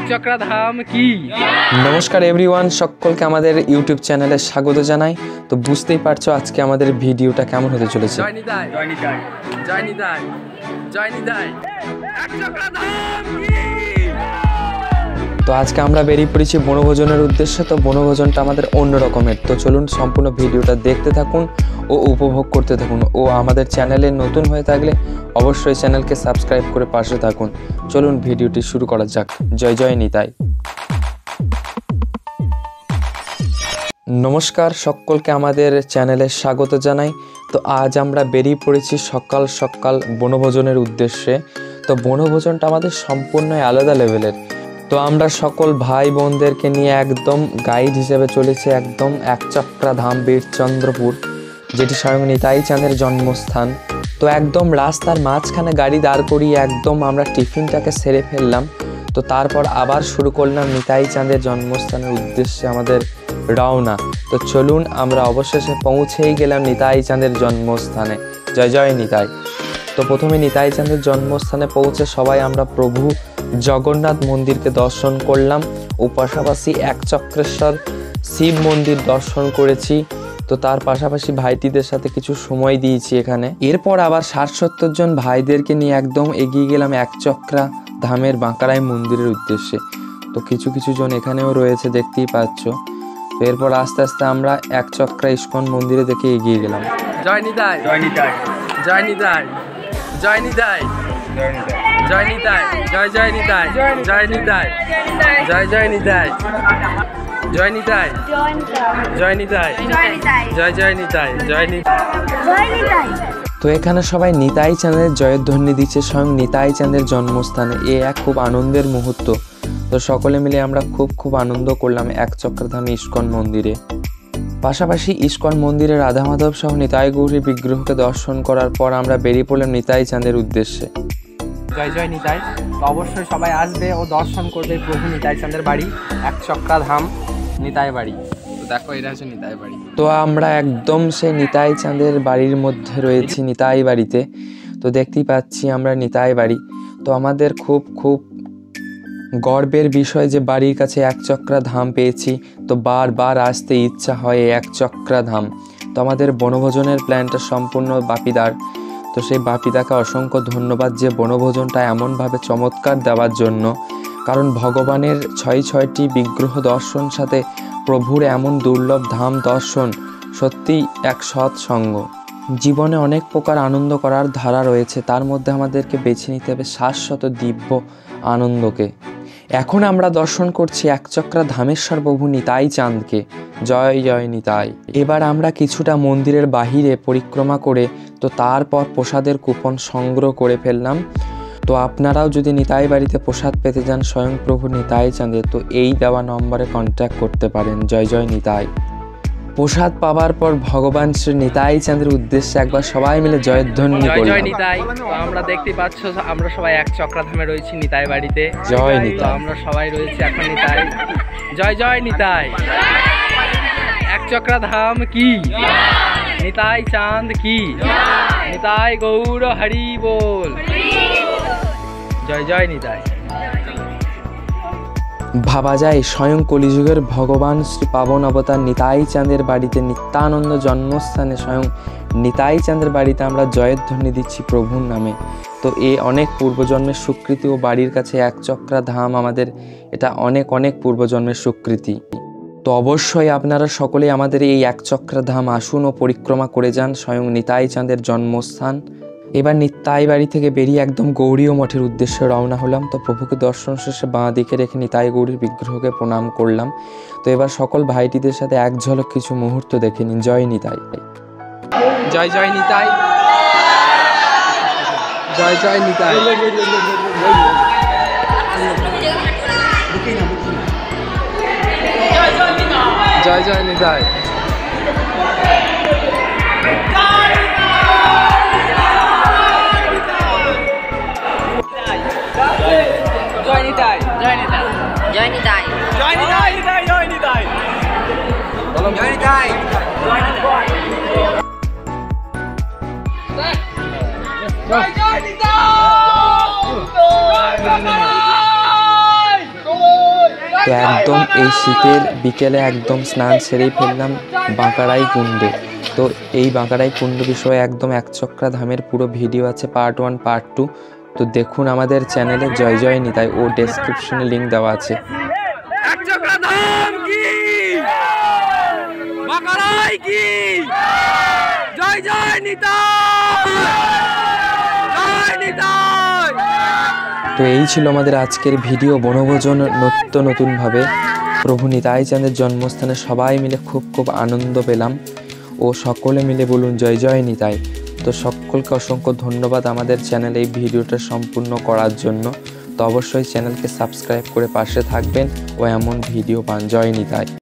একচক্রা ধাম কি। নমস্কার এভরিওয়ান, সকলকে আমাদের ইউটিউব চ্যানেলে স্বাগত জানাই। তো বুঝতেই পারছো আজকে আমাদের ভিডিওটা কেমন হতে চলেছে। জয় নিতাই, জয় নিতাই, জয় নিতাই, জয় নিতাই, একচক্রা ধাম কি। তো আজকে আমরা বেরিয়ে পড়েছি বনভোজনের উদ্দেশ্যে। তো বনভোজনটা আমাদের অন্য রকমের। তো চলুন সম্পূর্ণ ভিডিওটা দেখতে থাকুন ও উপভোগ করতে থাকুন। ও আমাদের চ্যানেলে নতুন হয়ে থাকলে অবশ্যই চ্যানেলকে সাবস্ক্রাইব করে পাশে থাকুন। চলুন ভিডিওটি শুরু করা যাক। জয় জয় নিতাই। নমস্কার, সকলকে আমাদের চ্যানেলে স্বাগত জানাই। তো আজ আমরা বেরিয়ে পড়েছি সকাল সকাল বনভোজনের উদ্দেশ্যে। তো বনভোজনটা আমাদের সম্পূর্ণই আলাদা লেভেলের। তো আমরা সকল ভাই বোনদেরকে নিয়ে একদম গাইড হিসেবে চলেছি একদম একচক্রা ধাম বীরচন্দ্রপুর, যেটি স্বয়ং নিতাই চাঁদের জন্মস্থান। তো একদম রাস্তার মাঝখানে গাড়ি দাঁড় করিয়ে একদম আমরা টিফিনটাকে সেরে ফেললাম। তো তারপর আবার শুরু করলাম নিতাই চাঁদের জন্মস্থানের উদ্দেশ্যে আমাদের রওনা। তো চলুন আমরা অবশেষে পৌঁছেই গেলাম নিতাই চাঁদের জন্মস্থানে। জয় জয় নিতাই। তো প্রথমে নিতাই চাঁদের জন্মস্থানে পৌঁছে সবাই আমরা প্রভু জগন্নাথ মন্দিরকে দর্শন করলাম ও পাশাপাশি একচক্রেশ্বর শিব মন্দির দর্শন করেছি। তো তার পাশাপাশি ভাইটিদের সাথে কিছু সময় দিয়েছি এখানে। এরপর আবার 60-70 জন ভাইদেরকে নিয়ে একদম এগিয়ে গেলাম একচক্রা ধামের বাঁকড়াই মন্দিরের উদ্দেশ্যে। তো কিছু কিছু জন এখানেও রয়েছে, দেখতেই পাচ্ছ। তো এরপর আস্তে আস্তে আমরা একচক্রা ইস্কন মন্দিরে দেখে এগিয়ে গেলাম। জয় নিতাই, জয় নিতাই, জয় নিতাই, জয় নিতাই, জয় নিতাই, জয় জয় নিতাই, জয় নিতাই, জয় জয় নিতাই, জয় নিতাই, জয় নিতাই, জয় জয় নিতাই, জয় নিতাই। তো এখানে সবাই নিতাই চাঁদের জয়ধ্বনি দিচ্ছে স্বয়ং নিতাই চাঁদের জন্মস্থানে। এ এক খুব আনন্দের মুহূর্ত। তো সকলে মিলে আমরা খুব আনন্দ করলাম একচক্রধাম ইস্কন মন্দিরে। পাশাপাশি ইস্কন মন্দিরে রাধা মাধব সহ নিতাই গৌরীর বিগ্রহকে দর্শন করার পর আমরা বেরিয়ে পড়লাম নিতাই চাঁদের উদ্দেশ্যে। জয় জয় নিতাই। তো অবশ্যই সবাই আসবে ও দর্শন করবে প্রভু নিতাই চাঁদের বাড়ি, একচক্রা ধাম নিতাই বাড়ি। তো দেখো এটা হচ্ছে নিতাই বাড়ি। তো আমরা একদম সেই নিতাই চাঁদের বাড়ির মধ্যে রয়েছি, নিতাই বাড়িতে। তো দেখতেই পাচ্ছি আমরা নিতাই বাড়ি। তো আমাদের খুব গর্বের বিষয় যে বাড়ির কাছে একচক্রা ধাম পেয়েছি। তো বারবার আসতে ইচ্ছা হয় একচক্রা ধাম। তো আমাদের বনভোজনের প্ল্যানটা সম্পূর্ণ বাপিদার। তো সেই বাপিদাকে অসংখ্য ধন্যবাদ যে বনভোজনটা এমনভাবে চমৎকার দেওয়ার জন্য। কারণ ভগবানের 6টি বিগ্রহ দর্শন সাথে প্রভুর এমন দুর্লভ ধাম দর্শন সত্যিই এক সৎসঙ্গ। জীবনে অনেক প্রকার আনন্দ করার ধারা রয়েছে, তার মধ্যে আমাদেরকে বেছে নিতে হবে শাশ্বত দিব্য আনন্দকে। এখন আমরা দর্শন করছি একচক্রা ধামেশ্বর প্রভু নিতাই চাঁদকে। জয় জয় নিতাই। এবার আমরা কিছুটা মন্দিরের বাহিরে পরিক্রমা করে তো তারপর প্রসাদের কুপন সংগ্রহ করে ফেললাম। তো আপনারাও যদি নিতাই বাড়িতে প্রসাদ পেতে যান স্বয়ং প্রভু নিতাই চাঁদে, তো এই দেওয়া নম্বরে কন্ট্যাক্ট করতে পারেন। জয় জয় নিতাই। প্রসাদ পাওয়ার পর ভগবান শ্রী নিতাই চাঁদের উদ্দেশ্যে একবার সবাই মিলে জয়ধ্বনি করলাম। জয় নিতাই। তো আমরা দেখতেই পাচ্ছ আমরা সবাই একচক্রা ধামে রয়েছি নিতাই বাড়িতে। জয় নিতাই। আমরা সবাই রয়েছি এখন নিতাই। জয় জয় নিতাই। একচক্রা ধাম কি, নিতাই চাঁদ কি, নিতাই গৌর হরি বল। জয় জয় নিতাই। ভাবা যায় স্বয়ং কলিযুগের ভগবান শ্রী পাবন অবতার নিতাই চাঁদের বাড়িতে নিত্যানন্দ জন্মস্থানে স্বয়ং নিতাই চাঁদের বাড়িতে আমরা জয়ধ্বনি দিচ্ছি প্রভুর নামে। তো অনেক পূর্বজন্মের স্বীকৃতি ও বাড়ির কাছে একচক্রা ধাম আমাদের এটা অনেক পূর্বজন্মের স্বীকৃতি। তো অবশ্যই আপনারা সকলেই আমাদের এই একচক্রা ধাম আসুন ও পরিক্রমা করে যান স্বয়ং নিতাই চাঁদের জন্মস্থান। এবার নিতাই বাড়ি থেকে বেরিয়ে একদম গৌরীয় মঠের উদ্দেশ্যে রওনা হলাম। তো প্রভুকে দর্শন শেষে বাঁ দিকে রেখে নিতাই গৌরীর বিগ্রহকে প্রণাম করলাম। তো এবার সকল ভাইটিদের সাথে এক ঝলক কিছু মুহূর্ত দেখে নিন। জয় নিতাই। জয় জয় নিতাই। জয় জয় নিতাই। জয় জয় নিতাই। জয় নিতাই। জয় নিতাই। জয় নিতাই। জয় নিতাই। জয় নিতাই। বলো জয় নিতাই। জয় নিতাই। জয় জয় নিতাই। তো একদম এই শীতের বিকেলে একদম স্নান সেরেই ফেললাম বাঁকড়াই কুণ্ডে। তো এই বাঁকড়াই কুণ্ড বিষয়ে একদম একচক্রা ধামের পুরো ভিডিও আছে, পার্ট 1 পার্ট 2। তো দেখুন আমাদের চ্যানেলে জয় জয় নিতাই, ও ডেসক্রিপশনে লিঙ্ক দেওয়া আছে। একচক্রা ধাম কি, বাঁকড়াই কি, জয় জয় নিতাই, জয় নিতাই। তো এই ছিল আমাদের আজকের ভিডিও বনভোজন নতুনভাবে প্রভু নিতাই চাঁদের জন্মস্থানে সবাই মিলে খুব আনন্দ পেলাম, ও সকলে মিলে বলুন জয় জয় নিতাই। তো সকলকে অসংখ্য ধন্যবাদ আমাদের চ্যানেলে এই ভিডিওটা সম্পূর্ণ করার জন্য। তো অবশ্যই চ্যানেলকে সাবস্ক্রাইব করে পাশে থাকবেন ও এমন ভিডিও পান। জয় নিতাই।